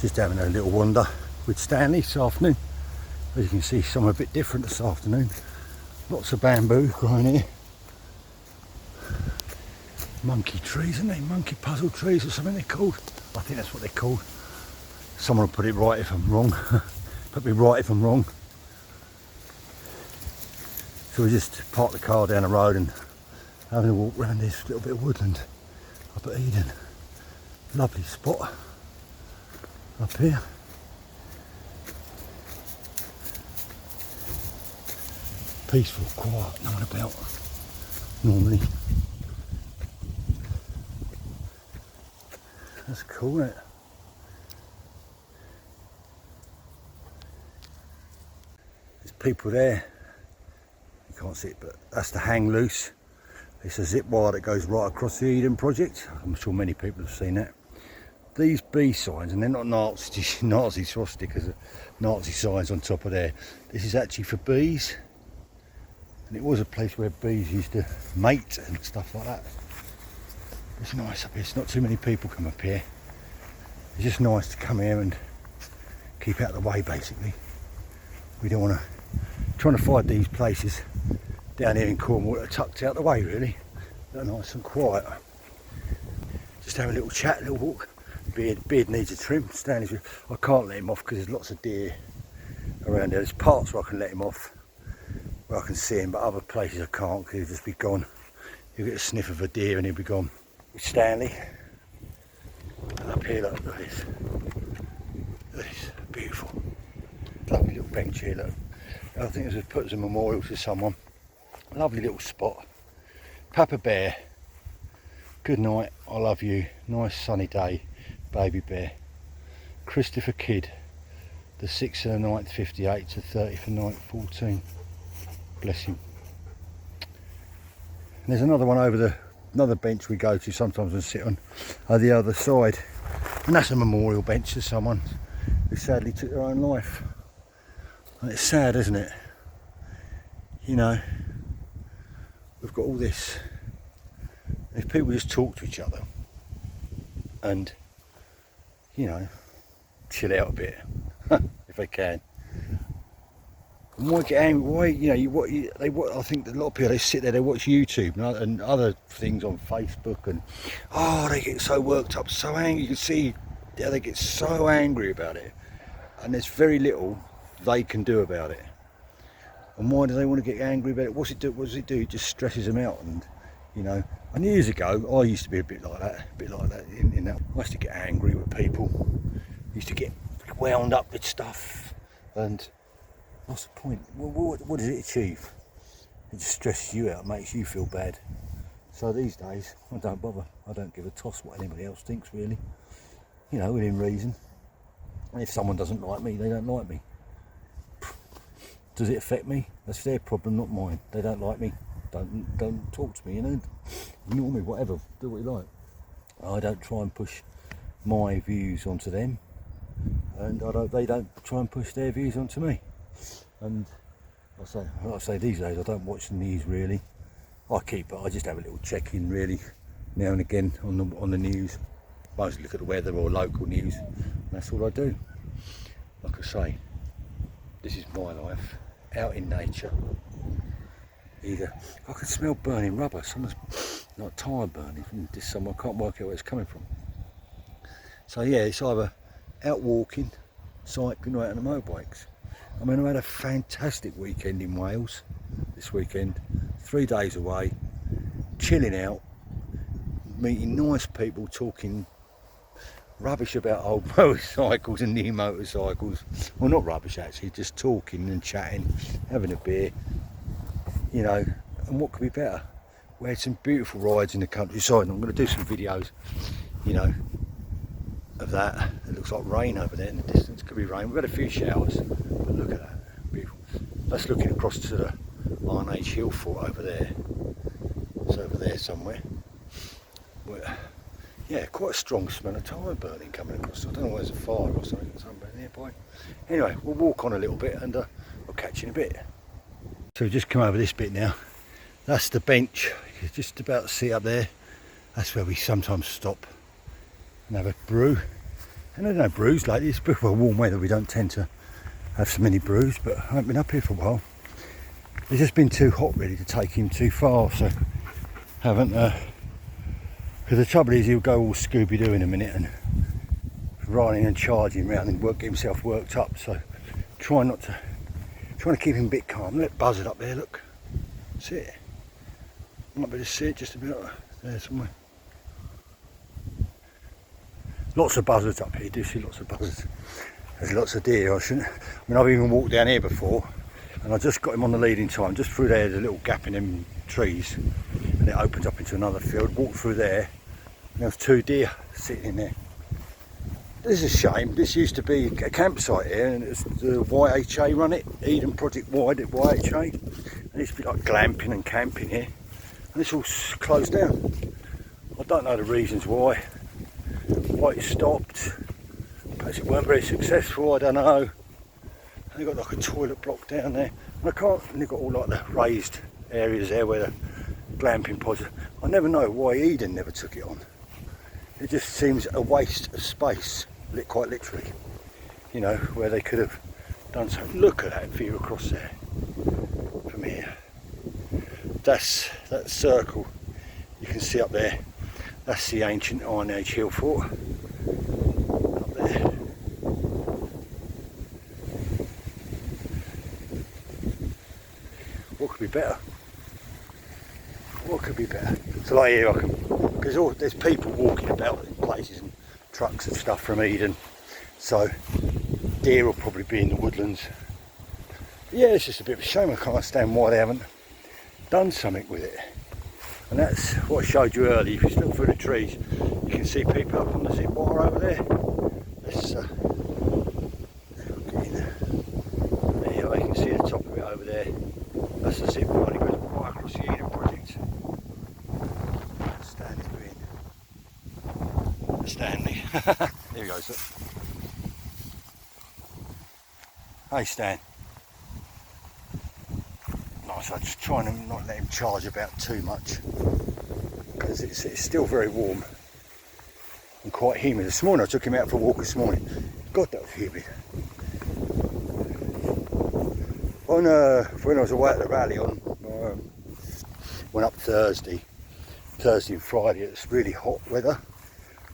Just having a little wander with Stanley this afternoon. As you can see, somewhere a bit different this afternoon. Lots of bamboo growing here. Monkey trees, isn't they? Monkey puzzle trees or something they're called. I think that's what they're called. Someone will put it right if I'm wrong. Put me right if I'm wrong. So we just parked the car down the road and having a walk around this little bit of woodland up at Eden. Lovely spot up here. Peaceful, quiet, no one about normally. That's cool, isn't it? There's people there. You can't see it, but that's the hang loose. It's a zip wire that goes right across the Eden project. I'm sure many people have seen that. These B signs, and they're not Nazi swastikas, Nazi signs on top of there. This is actually for bees. And it was a place where bees used to mate and stuff like that. It's nice up here. It's not too many people come up here. It's just nice to come here and keep out of the way, basically. We don't want to trying to find these places down here in Cornwall that are tucked out the way, really. They're nice and quiet. Just have a little chat, a little walk. Beard needs a trim. Stanley's, I can't let him off because there's lots of deer around there. There's parts where I can let him off, where I can see him, but other places I can't because he'll just be gone. You'll get a sniff of a deer and he'll be gone. With Stanley. And up here, look at this. Look at this, beautiful. Lovely little bench here, look. I think this was put as a memorial to someone. Lovely little spot. Papa Bear, good night, I love you. Nice sunny day, baby bear. Christopher Kidd, the 6th of the 9th 58 to 30th of the 9th 14. Bless him. And there's another one over another bench we go to sometimes and sit on the other side. And that's a memorial bench to someone who sadly took their own life. And it's sad, isn't it? You know, we've got all this. If people just talk to each other and, you know, chill out a bit, if they can. And why get angry? Why, you know, I think a lot of people, they sit there, they watch YouTube and other things on Facebook, and they get so worked up, so angry. You can see how they get so angry about it, and there's very little they can do about it. And why do they want to get angry about it? What's it do? What does it do? It just stresses them out. And you know, and years ago I used to be a bit like that in that I used to get angry with people, used to get wound up with stuff, and what's the point? What does it achieve? It just stresses you out, makes you feel bad. So these days I don't bother. I don't give a toss what anybody else thinks, really, you know, within reason. And if someone doesn't like me, they don't like me. Does it affect me? That's their problem, not mine. They don't like me. Don't talk to me, you know. Ignore me, whatever. Do what you like. I don't try and push my views onto them, and they don't try and push their views onto me. And I say these days I don't watch the news really. I just have a little check in really now and again on the news. Mostly look at the weather or local news. And that's all I do. Like I say, this is my life. Out in nature. Either I can smell burning rubber. Someone's like tyre burning from this somewhere. I can't work out where it's coming from. So yeah, it's either out walking, cycling, or out on the motorbikes. I mean, I had a fantastic weekend in Wales this weekend. 3 days away, chilling out, meeting nice people, talking rubbish about old motorcycles and new motorcycles. Well, not rubbish actually, just talking and chatting, having a beer, you know. And what could be better? We had some beautiful rides in the countryside, and I'm going to do some videos, you know, of that. It looks like rain over there in the distance. Could be rain. We've had a few showers, but look at that, beautiful. That's looking across to the Iron Age Hill Fort over there. It's over there somewhere. Yeah, quite a strong smell of tyre burning coming across. I don't know whether there's a fire or something nearby. Anyway, we'll walk on a little bit and I'll catch you in a bit. So we've just come over this bit now. That's the bench. You're just about to see up there. That's where we sometimes stop and have a brew And there's no brews lately. It's a bit of a warm weather, we don't tend to have so many brews, but I haven't been up here for a while. It's just been too hot really to take him too far, so haven't, because the trouble is he'll go all Scooby-Doo in a minute and running and charging around and get himself worked up, so trying to keep him a bit calm. Let Buzzard up there, look. See it? Might be able to see it just a bit there somewhere. Lots of buzzards up here, you do see lots of buzzards. There's lots of deer, I mean I've even walked down here before and I just got him on the lead in time, just through there, there's a little gap in them trees and it opens up into another field, walked through there and there was 2 deer sitting in there. This is a shame, this used to be a campsite here and it's the YHA run it, Eden Project Wide at YHA, and it used to be like glamping and camping here and it's all closed down. I don't know the reasons why it stopped. Perhaps it weren't very successful, I don't know. They've got like a toilet block down there. And they've got all like the raised areas there where the glamping pods are. I never know why Eden never took it on. It just seems a waste of space, quite literally. You know, where they could have done something. Look at that view across there from here. That's that circle you can see up there. That's the ancient Iron Age hill fort. Up there. What could be better? What could be better? So like here I can, because there's people walking about in places and trucks and stuff from Eden. So deer will probably be in the woodlands. But yeah, it's just a bit of a shame. I can't understand why they haven't done something with it. And that's what I showed you earlier. If you look through the trees, you can see people up on the zip wire over there. Let's get in there. There you can see the top of it over there. That's the zip wire. It goes right across the Eden Project. Stanley in. Stanley. There he goes. Look. Hey Stan. So I'm just trying to not let him charge about too much because it's still very warm and quite humid. This morning I took him out for a walk this morning. God, that was humid. When I was away at the rally went up Thursday and Friday, it's really hot weather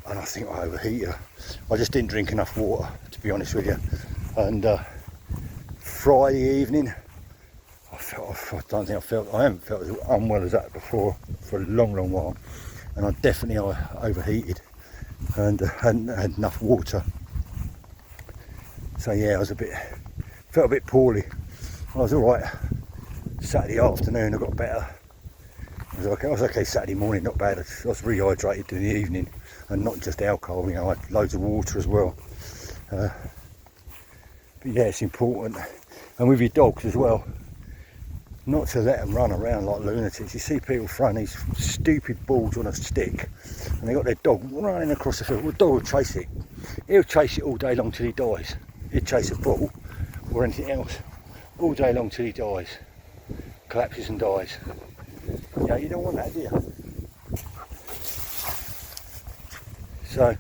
and I think I overheated. I just didn't drink enough water, to be honest with you. And Friday evening I haven't felt as unwell as that before for a long while, and I definitely overheated and hadn't had enough water. So yeah, felt a bit poorly. I was alright Saturday afternoon, I got better. I was okay Saturday morning, not bad. I was rehydrated in the evening and not just alcohol, you know, I had loads of water as well. But yeah, it's important. And with your dogs as well, not to let them run around like lunatics. You see people throwing these stupid balls on a stick and they got their dog running across the field. Well, the dog will chase it. He'll chase it all day long till he dies. He'll chase a ball or anything else all day long till he dies. Collapses and dies. You know, you don't want that, do you? So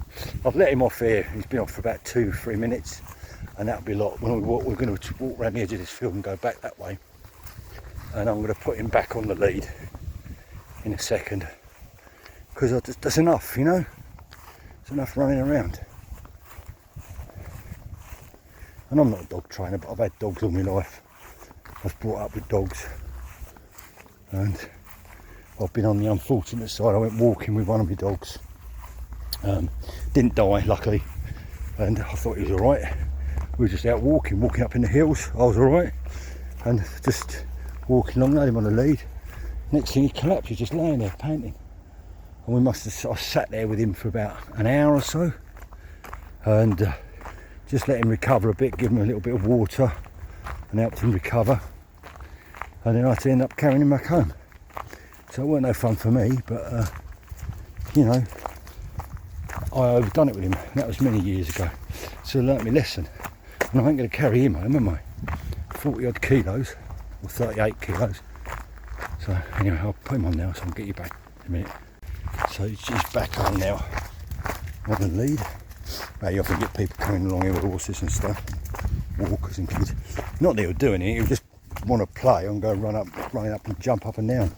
I've let him off here. He's been off for about 2-3 minutes and that'll be a lot. When we walk, we're going to walk around the edge of this field and go back that way. And I'm going to put him back on the lead in a second because that's enough, you know. There's enough running around. And I'm not a dog trainer, but I've had dogs all my life. I was brought up with dogs and I've been on the unfortunate side. I went walking with one of my dogs. Didn't die, luckily, and I thought he was alright. We were just out walking up in the hills. I was alright, and just walking along, had him on the lead. Next thing he collapsed, he was just laying there panting. And I sat there with him for about an hour or so and just let him recover a bit, give him a little bit of water and helped him recover. And then I had to end up carrying him back home. So it weren't no fun for me, but you know, I overdone it with him. That was many years ago. So I learnt my lesson. And I ain't going to carry him home, am I? 40 odd kilos. Or 38 kilos. So anyway, I'll put him on now so I'll get you back in a minute. So he's back on now on the lead. You often get people coming along here with horses and stuff, walkers and kids. Not that they were doing it, you just want to play and go run up and jump up and down.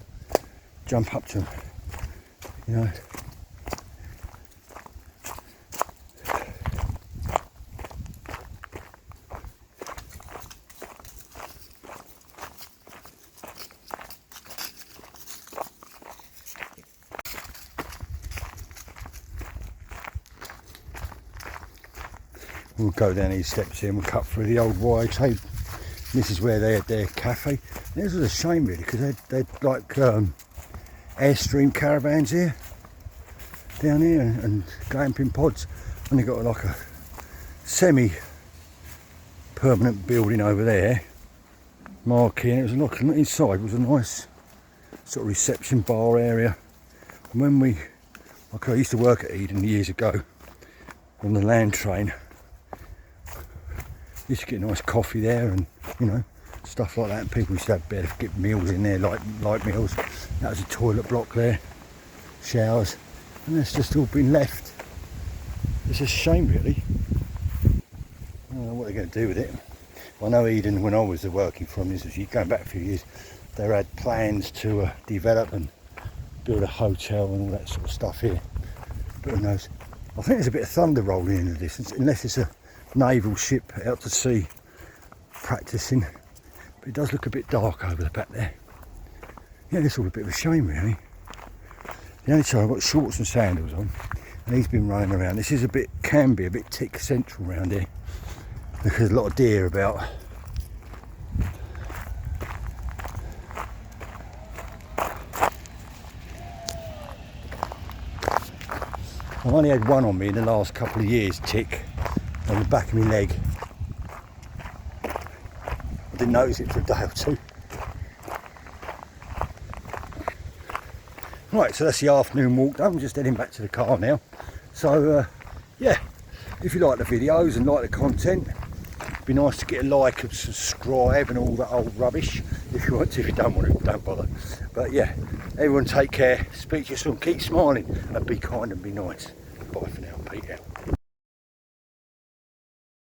Jump up to them, you know. We'll go down these steps here and we'll cut through the old YK. This is where they had their cafe. This was a shame really, because they'd like Airstream caravans here, down here, and glamping pods, and they got like a semi-permanent building over there, marquee, and it was like inside was a nice sort of reception bar area. And when I used to work at Eden years ago on the land train. Used to get nice coffee there, and you know, stuff like that. And people used to have better get meals in there, like light meals. That was a toilet block there, showers, and that's just all been left. It's a shame really. I don't know what they're going to do with it. I know Eden, when I was working for them, this was going back a few years, they had plans to develop and build a hotel and all that sort of stuff here. But who knows? I think there's a bit of thunder rolling in the distance, unless it's a naval ship out to sea practicing. But it does look a bit dark over the back there. Yeah, it's all a bit of a shame really. The only time I've got shorts and sandals on, and he's been running around. This is can be a bit tick central around here, because a lot of deer about. I've only had one on me in the last couple of years, tick, on the back of my leg. I didn't notice it for a day or two. Right, so that's the afternoon walk done. I'm just heading back to the car now. So, yeah, if you like the videos and like the content, it'd be nice to get a like and subscribe and all that old rubbish. If you want to, if you don't want to, don't bother. But yeah, everyone take care, speak to you soon, keep smiling and be kind and be nice. Bye for now, Pete out.